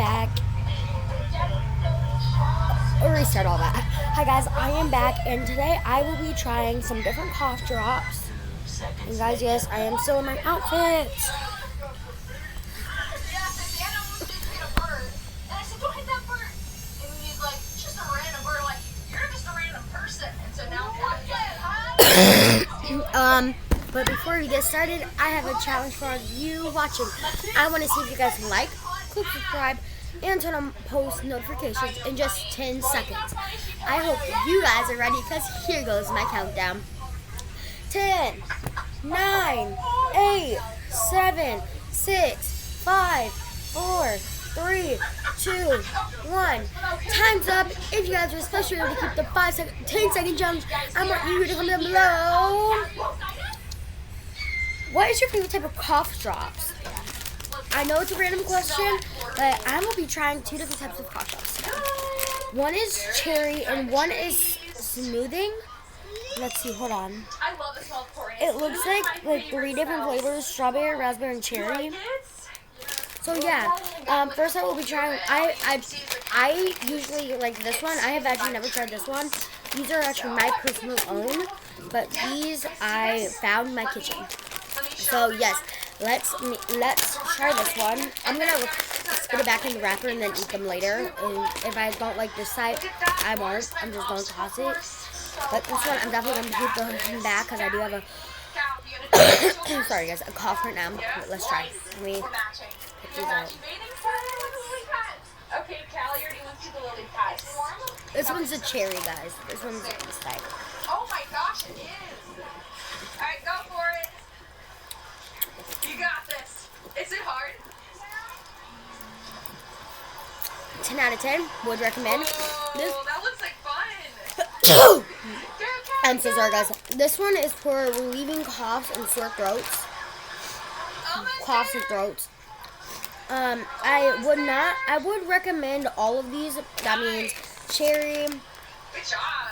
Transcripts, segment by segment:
back. Restart all that. Hi guys, I am back, and today I will be trying some different cough drops. And guys, yes, I am still in my outfit. But before we get started, I have a challenge for you watching. I want to see if you guys like, click subscribe, and turn on post notifications in just 10 seconds. I hope you guys are ready, because here goes my countdown. 10, 9, 8, 7, 6, 5, 4, 3, 2, 1. Time's up. If you guys are especially ready to keep the 10-second challenge, I want you to comment down below. What is your favorite type of cough drops? I know it's a random question, but I will be trying two different types of cough drops. One is cherry and one is smoothing. Let's see, hold on. It looks like 3 different flavors: strawberry, raspberry, and cherry. So yeah, first I will be trying. I usually like this one. I have actually never tried this one. These are actually my personal own, but these I found in my kitchen. So yes, let's try this one. I'm gonna spit it back in the wrapper and then eat them later. And if I don't like this type, I won't. I'm just gonna toss it. But this one, I'm definitely gonna keep the back because I do have a sorry guys, a cough right now. Let's try. Let me put these out. This one's a cherry, guys. This one's this type. Oh my gosh, it is. Alright, go for it. You got this. Is it hard? 10 out of 10. Would recommend. Oh, that looks like fun. I'm so sorry, guys. This one is for relieving coughs and sore throats. Coughs and throats. I would recommend all of these. That means cherry,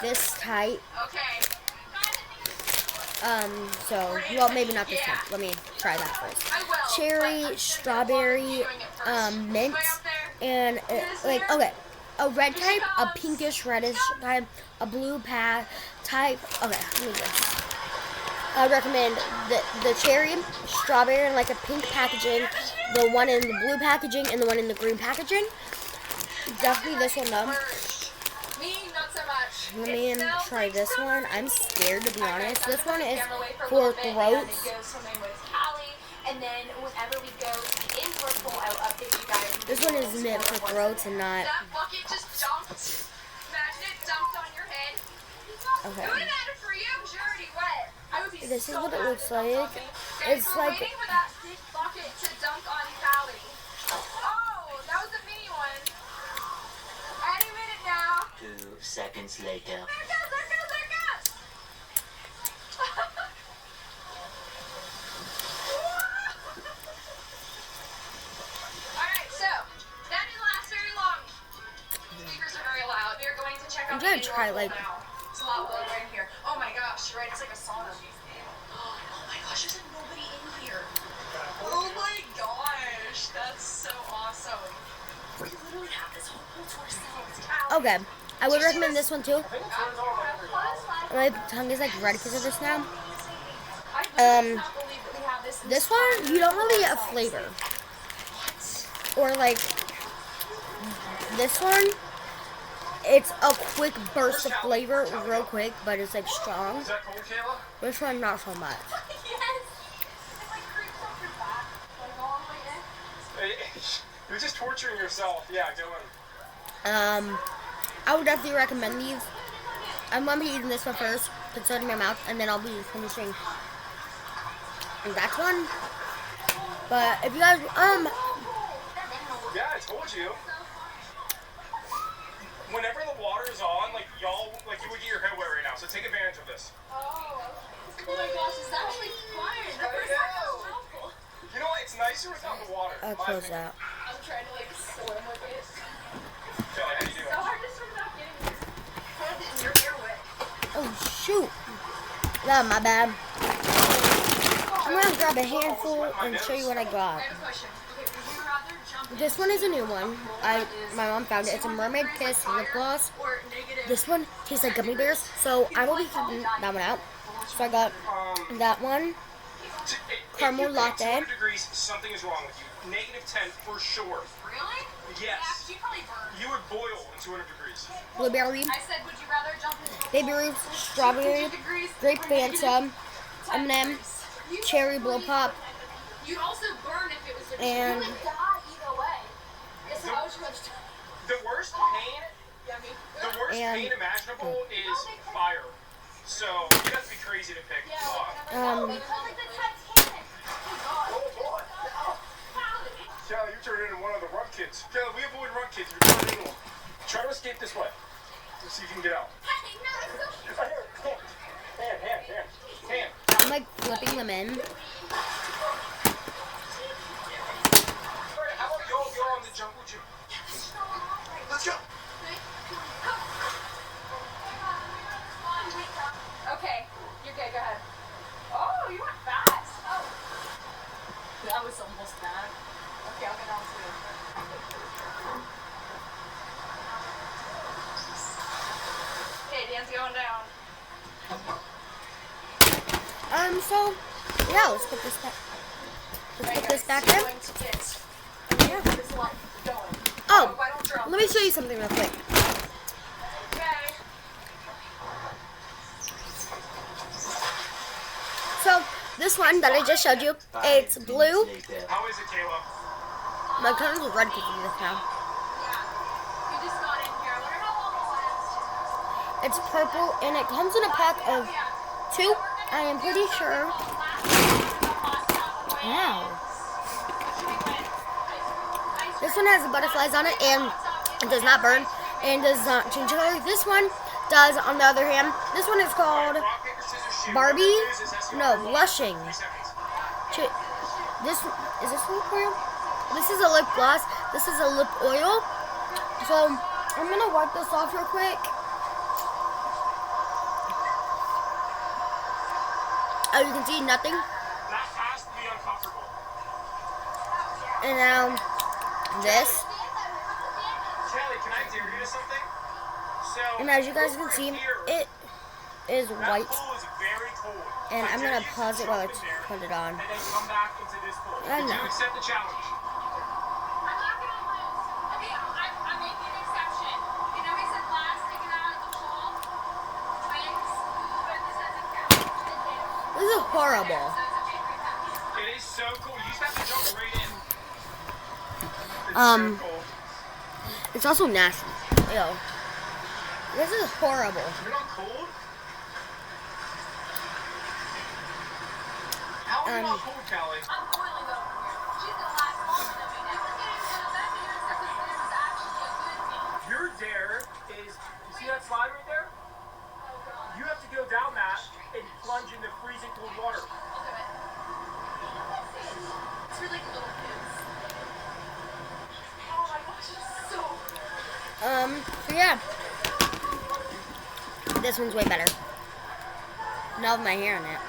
this type. Okay. Well, maybe not this type. Let me try that first. Cherry, strawberry, mint, and okay, a red type, a pinkish reddish type, a blue type. Okay, let me guess. I recommend the cherry, strawberry, and like a pink packaging, the one in the blue packaging, and the one in the green packaging. Definitely this one though. Let me try this one. I'm scared, to be honest. This one is for throats. This one is meant for throats and not. Okay. This is what it looks like. It's like. Oh, that was a mini one. Any minute now. 2 seconds later. There it goes. Alright, so, that didn't last very long. Speakers are very loud. We are going to check out I'm gonna try like. now. It's a lot louder right in here. Oh my gosh, you're right, it's like a sauna. Oh my gosh, there's nobody in here. Oh my gosh, that's so awesome. We literally have this whole pool to ourselves. Okay, I would recommend this one too. My tongue is like red because of this now. This one, you don't really get a flavor. Or like this one, it's a quick burst of flavor, real quick, but it's like strong. This one, not so much. You're just torturing yourself. Yeah, go in. I would definitely recommend these. I'm gonna be eating this one first, put it in my mouth, and then I'll be finishing that one. But if you guys, Yeah, I told you. Whenever the water is on, like y'all, like you would get your hair wet right now. So take advantage of this. Oh my gosh, it's actually fun. You know what? It's nicer without the water. I'll close that. I'm trying to like swim with it. Kelly, how you doing? So hard to swim without getting your hair wet. Oh shoot! That my bad. I'm gonna grab a handful and show you what I got. I have a question. Okay, would you rather jump This one is a new one. My mom found it. It's a Mermaid Kiss lip gloss. This one tastes like gummy bears, so I will be keeping that one out. So I got that one. Caramel if you latte. 200 degrees, something is wrong with you. -10 for sure. Really? Yes. Yeah, she probably burned. You would boil in 200 degrees. Blueberry, I said, would you rather jump into Baby Ruth, strawberry, grape Fanta, M&M, cherry blow pop, You'd also burn if it was a and die either way. Yes, I was much The worst pain, yummy. the worst And- pain imaginable is fire. So you'd have to be crazy to pick. Kelly, you turned into one of the run kids. Kelly, we avoid run kids. You're turning into one. Try to escape this way. Let's see if you can get out. Right here. Hand. I'm like flipping them in. How about y'all go on the jungle gym? Let's go. Okay, you're good. Go ahead. Oh, you went fast. Oh, that was almost bad. Okay, I'll get on to it. Okay, Dan's going down. So yeah, let's put this back. Let's put this back in. Going to kids. Yeah. This one going. Oh, I don't drop. let me show you something real quick. Okay. So this one that I just showed you, it's blue. How is it, Kayla? My color's red because of this now. Yeah. You just got in here. I wonder how long it lasts. It's purple and it comes in a pack of 2. I am pretty sure. Wow. This one has the butterflies on it and it does not burn and does not change color. This one does, on the other hand. This one is called Rock, paper, scissors, shoot. Barbie. Whoever loses has to go No, for blushing. 3 seconds. This is this lip oil? This is a lip gloss. This is a lip oil. So I'm gonna wipe this off real quick. As you can see, nothing. That has to be uncomfortable. And now this. Kelly, can I dare you to something? So, And as you guys can see, it is that white. pool is very cold. And I I'm dare gonna you to pause it jump while I in there put it on. And then come back into this pool. I Did know. you accept the challenge? I'm not gonna lose. Okay, I'm making an exception. You know, he said last taken out of the pool. Twins, but this doesn't count. This is horrible. So it's a big recap. It is so cool. You just have to jump right in. It's Um, so cool. It's also nasty. Ew. This is horrible. You're not cold? How are you not cold, Kelly? I'm boiling over here. She's gonna last longer than me now. We're getting to the back of your second plan is actually a good thing. Your dare is, you see that slide right there? Oh god. You have to go down that and plunge into freezing cold water. I'll do it. It's for like little kids. Oh my gosh, it's so good. So yeah. This one's way better. Now with my hair in it.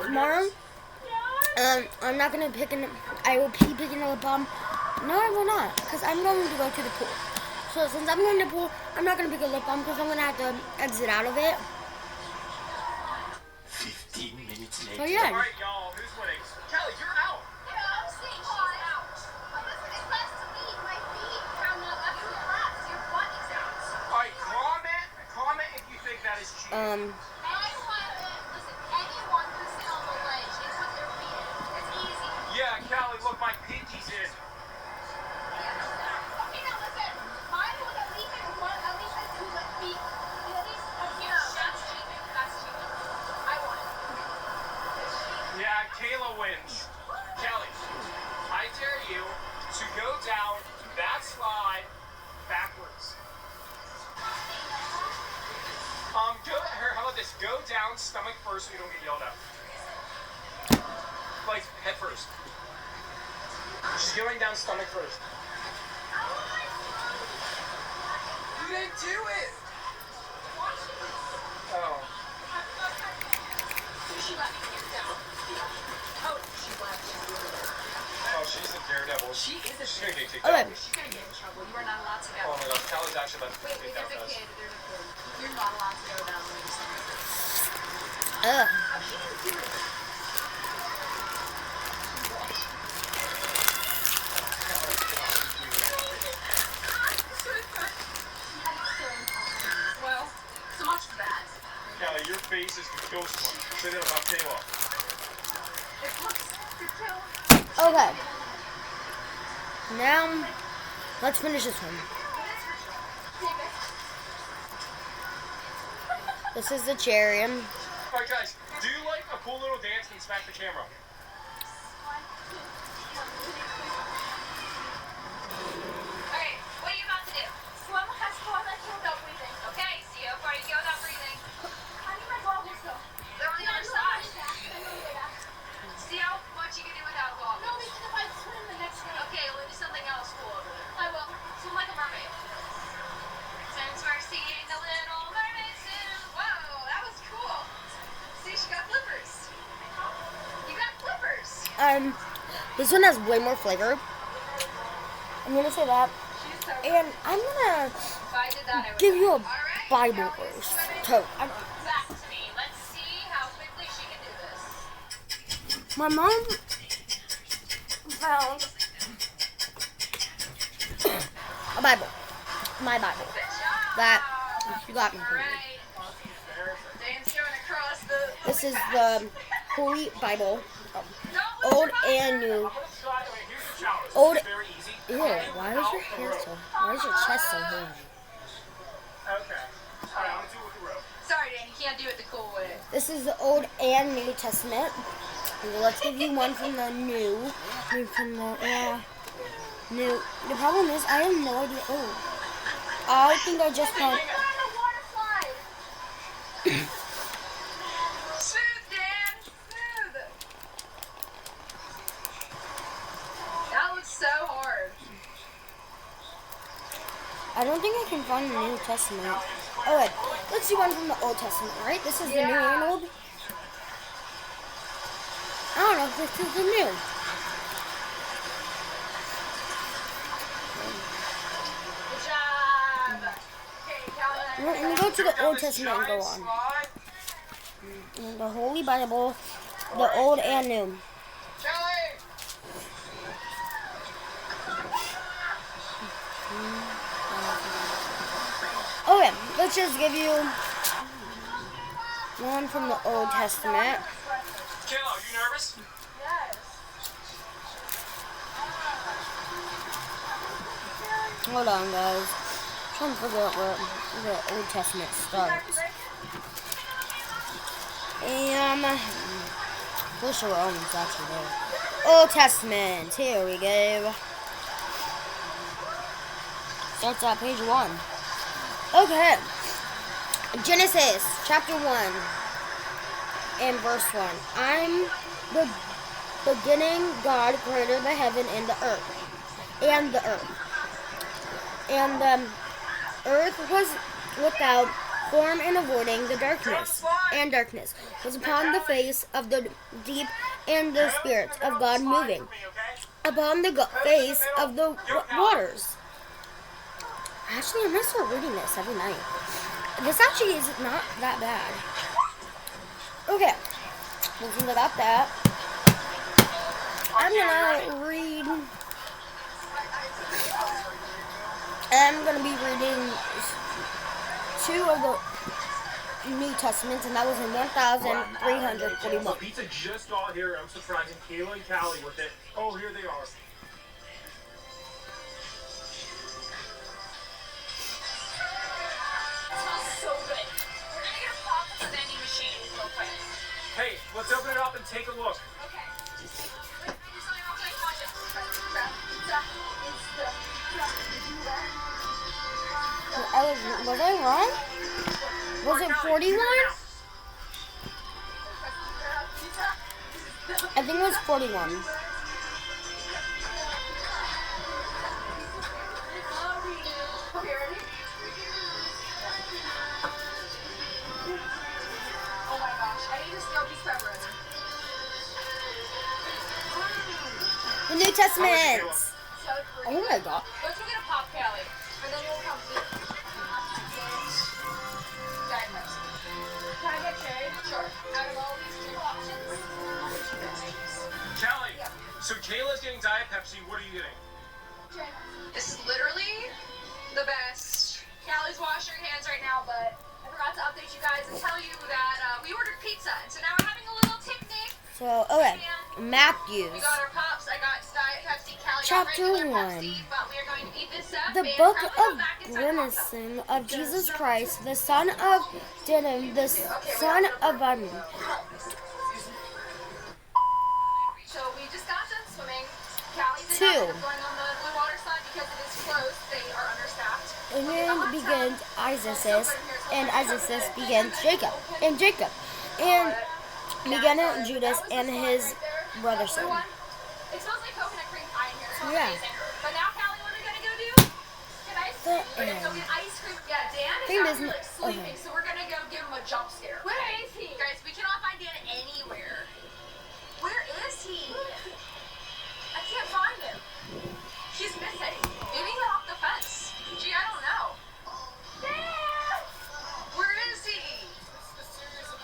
Tomorrow, I'm not gonna pick I will be picking a lip balm. No, I will not, because I'm going to go to the pool. So since I'm going to the pool, I'm not gonna pick a lip balm because I'm gonna have to exit out of it. 15 minutes later. So yeah. Alright, y'all, who's winning? Kelly, you're out. Alright, comment if you think that is cheating. Yeah, Kelly, look, my pinky's in. Yeah, Kayla wins. Kelly, I dare you to go down that slide backwards. How about this? Go down stomach first so you don't get yelled at. Like, head first. She's going down stomach first. You didn't do it! Oh. She let me get down. Oh, she left. Oh, she's a daredevil. She is a She's gonna get kicked Okay. out. She's gonna get in trouble. You are not allowed to go. Oh my gosh, Callie's actually about to Wait, get kicked there's out, a guys. kid. There's a kid. You're not allowed to go down when you're somewhere. Ugh. How she didn't do it? Well, so much for that. Callie, your face is the ghost one. Say that about Kayla. It looks to kill. Okay. Now, let's finish this one. This is the cherry. Alright guys, do you like a cool little dance and smack the camera? Okay, what are you about to do? Swim has fun without breathing. Okay, see how far you go without breathing. I need my goggles though. They're on the other side. See how much you can do without goggles. No, because if I swim the next day. Okay, we'll do something else cool over there. I will. Swim like a mermaid. Since we're seeing the Little Mermaid soon. Whoa, that was cool. See, she got flippers. You got flippers. This one has way more flavor. I'm gonna say that. She's so And I'm gonna If I did that, I would give die. you a All right, Bible Callie's verse. swimming. So, Back to me. Let's see how quickly she can do this. my mom found a Bible. My Bible. Good job. That you got me All from. right. Dan's going across the. This is the Holy Bible. Don't lose Old your and new. Here's the challenge. Old. Very easy. Ew, why is your hair so? Why is your chest so hairy? Okay. Alright, I'm gonna do it with the rope. Sorry, Dan. You can't do it the cool way. This is the Old and New Testament. And let's give you one from the New. From the New. The problem is I have no idea. Oh, I think I just found. Smooth, Dan. Smooth. That looks so hard. I don't think I can find the New Testament. Oh, wait. Let's do one from the Old Testament, right? This is the New and Old. I don't know if this is the New. Good job. Okay, Calvin. Let me go to the Old Testament and go on. The Holy Bible, the Old and New. Kelly. Okay, let's just give you one from the Old Testament. Kayla, are you nervous? Yes. Hold on, guys. I'm trying to figure out where the Old Testament starts. First of all, it's actually there. Old Testament. Here we go. Starts at page 1. Okay. Genesis chapter 1 and verse 1. I'm the beginning. God created the heaven and the earth. And the earth. And the earth was without form and avoiding the darkness. And darkness was upon the face of the deep, and the Spirit of God moving upon the face of the waters. Actually, I'm going to start reading this every night. This actually is not that bad. Okay. Well, since I got that, I'm going to read. I'm going to be reading 2 of the New Testaments, and that was in 1341. Pizza just got here. I'm surprising Kayla and Callie with it. Oh, here they are. So good. We're gonna get a pop from the vending machine real quick. Hey, let's open it up and take a look. Okay. Wait, there's something wrong. Watch it. Was I wrong? Was it 41? I think it was 41. Okay, ready? Oh my gosh, I need a Snoopy pepperoni. The New Testaments. Oh my god. Let's go get a pop, Callie. And then we'll come eat. Diet Pepsi. Can I get Jay? Sure. Out of all these two options, Callie, so Kayla's getting Diet Pepsi. What are you getting? this is literally the best. Callie's washing her hands right now, but I forgot to update you guys and tell you that we ordered pizza. And so now we're having a little picnic. So, okay. Matthews. We got our pops. I got Diet Pepsi. Callie Chapter got regular 1. Pepsi, but we are going to eat this up. The and book probably go of back inside the hot tub. grimacing of Jesus Christ, the son of Denim, the son of Adam. So we just got done swimming. Callie did Two. not end up going on the blue water slide because it is closed. They are understaffed. And then begins Isaac, and Isaac begins Jacob, and Jacob, and began Judas and his brother son. It smells like coconut cream pie in here. It smells Yeah. amazing. But now, Callie, what are we gonna go do? Get ice The cream. We're gonna go end. get ice cream. Yeah, Dan is Thing is, actually like sleeping, okay. so we're gonna go give him a jump scare. Where is he? Guys, we cannot find Dan anywhere. Where is he? I can't find him. He's missing. Maybe he got off the fence. Gee, I don't know. Dan! Where is he?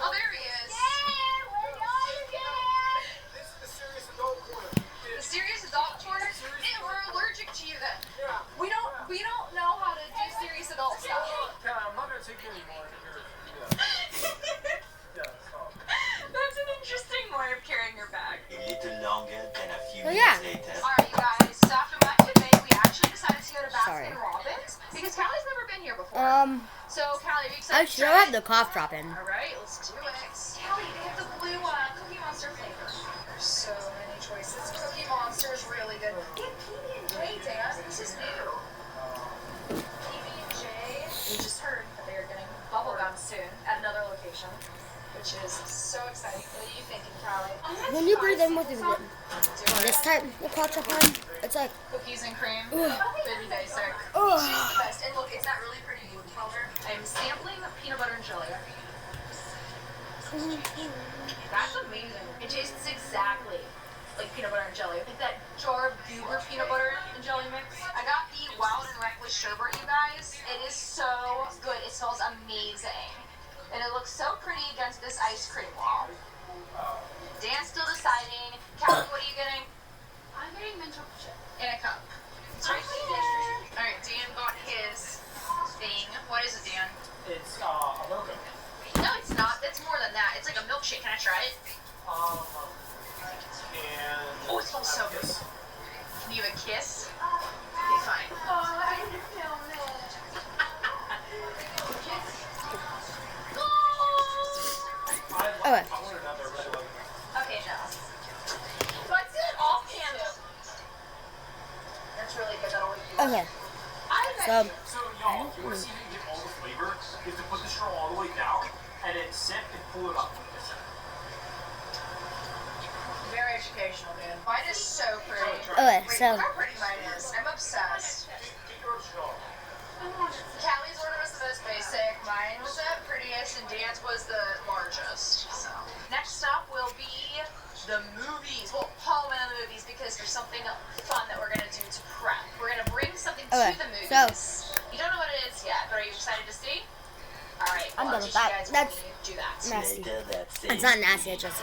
Oh, there he is. Dan, where are you, Dan? This is the serious adult corner. The serious adult corner? We're allergic to you then. We don't know how to do serious adult stuff. Callie, I'm not gonna take you anymore. That's an interesting way of carrying your bag. A little longer than a few Oh, yeah. minutes later. Alright, you guys, so after much debate, we actually decided to go to Sorry. Baskin Robbins because Callie's never been here before. So, Callie, are you I excited? should have the cough drop in. Alright, let's do it. Callie, they have the blue Cookie Monster flavor. There's so many choices. Cookie Monster is really good. Get PB&J, Dan. This is new. PB&J, we just heard that they are getting bubblegum soon at another location, which is so exciting. What are you thinking, Callie? When you breathe in with it, Do this it. type of cough drop on, it's like, Cookies and cream. Ugh. Baby basic. Ugh. She's the best. And look, it's that really pretty you color. I'm sampling the peanut butter and jelly. That's amazing. It tastes exactly like peanut butter and jelly. I think that jar of Goober peanut butter and jelly mix. I got the Wild and Reckless sherbet, you guys. It is so good. It smells amazing. And it looks so pretty against this ice cream wall. Dan's still deciding. Callie, what are you getting? I'm getting mint chocolate chip. In a cup. It's right there. Alright, Dan got his thing. What is it, Dan? It's a logo. No, it's not. It's more than that. It's like a milkshake. Can I try it? And Oh, it smells so good. Can you have a kiss? Okay, fine. Oh, I didn't film it. okay. I want another red lemon. Okay, no. Let's do it off camera. That's really good. That'll wake you up. Okay, I bet so, So y'all, if you want to see me get all the flavor, you have to put the straw all the way down and then sip and pull it up with this. very educational, man. Mine is so pretty. okay, Wait, so, look how pretty mine is. I'm obsessed. Get your straw. Callie's order was the most basic. Mine was the prettiest, and Dan's was the largest. So next up will be the movies. Well, Paul went on the movies because there's something fun that we're gonna do to prep. We're gonna bring something Okay, to the movies. so- You don't know what it is yet, but are you excited to see? All right, I'm well, done I'll with teach you that. guys That's when we do that. nasty. Later that same It's not nasty, it's just,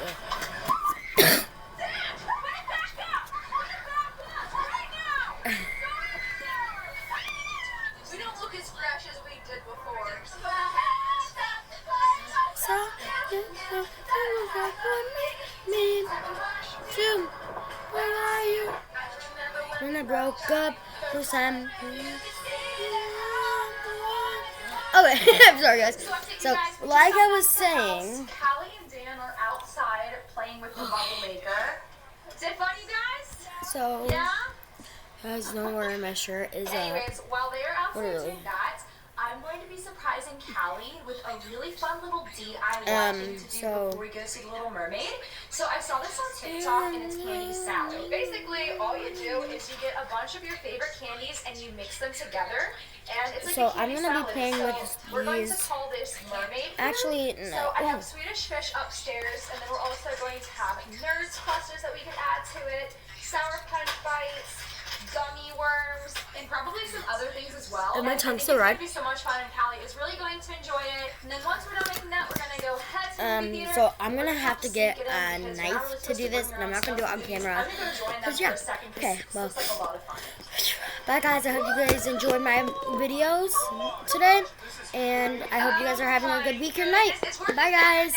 We don't look as fresh as we did before. so, where are you? When I broke up for some. Okay, I'm sorry guys. So, like I was saying, Callie and Dan are outside playing with the bubble maker. Is it fun, you guys? so, Yeah? guys, don't worry, my shirt is Anyways, while they're outside Literally. doing that, I'm going to be surprising Callie with a really fun little DIY thing to do so- before we go see The Little Mermaid. So I saw this on TikTok and it's candy salad. Basically, all you do is you get a bunch of your favorite candies and you mix them together. And it's like So a candy I'm gonna be salad. playing So with we're going to these. call this Mermaid Food. Actually, So no. I have Swedish fish upstairs, and then we're also going to have Nerds clusters that we can add to it. Sour Punch Bites, gummy worms, and probably some other things as well. And my I tongue's think still red. It's going to be so much fun, and Callie is really going to enjoy it. And then once we're done making that, we're going to go head to the movie theater. So I'm gonna We're have to sneak get it in a because we're not knife really to do supposed this, bring and I'm our not gonna do it on own stuff to camera. movies. I'm going to go join them Cause for yeah, a second, 'cause okay, this well, looks like a lot of fun. bye guys. I hope you guys enjoyed my videos today, and I hope you guys are having a good week or night. Bye guys.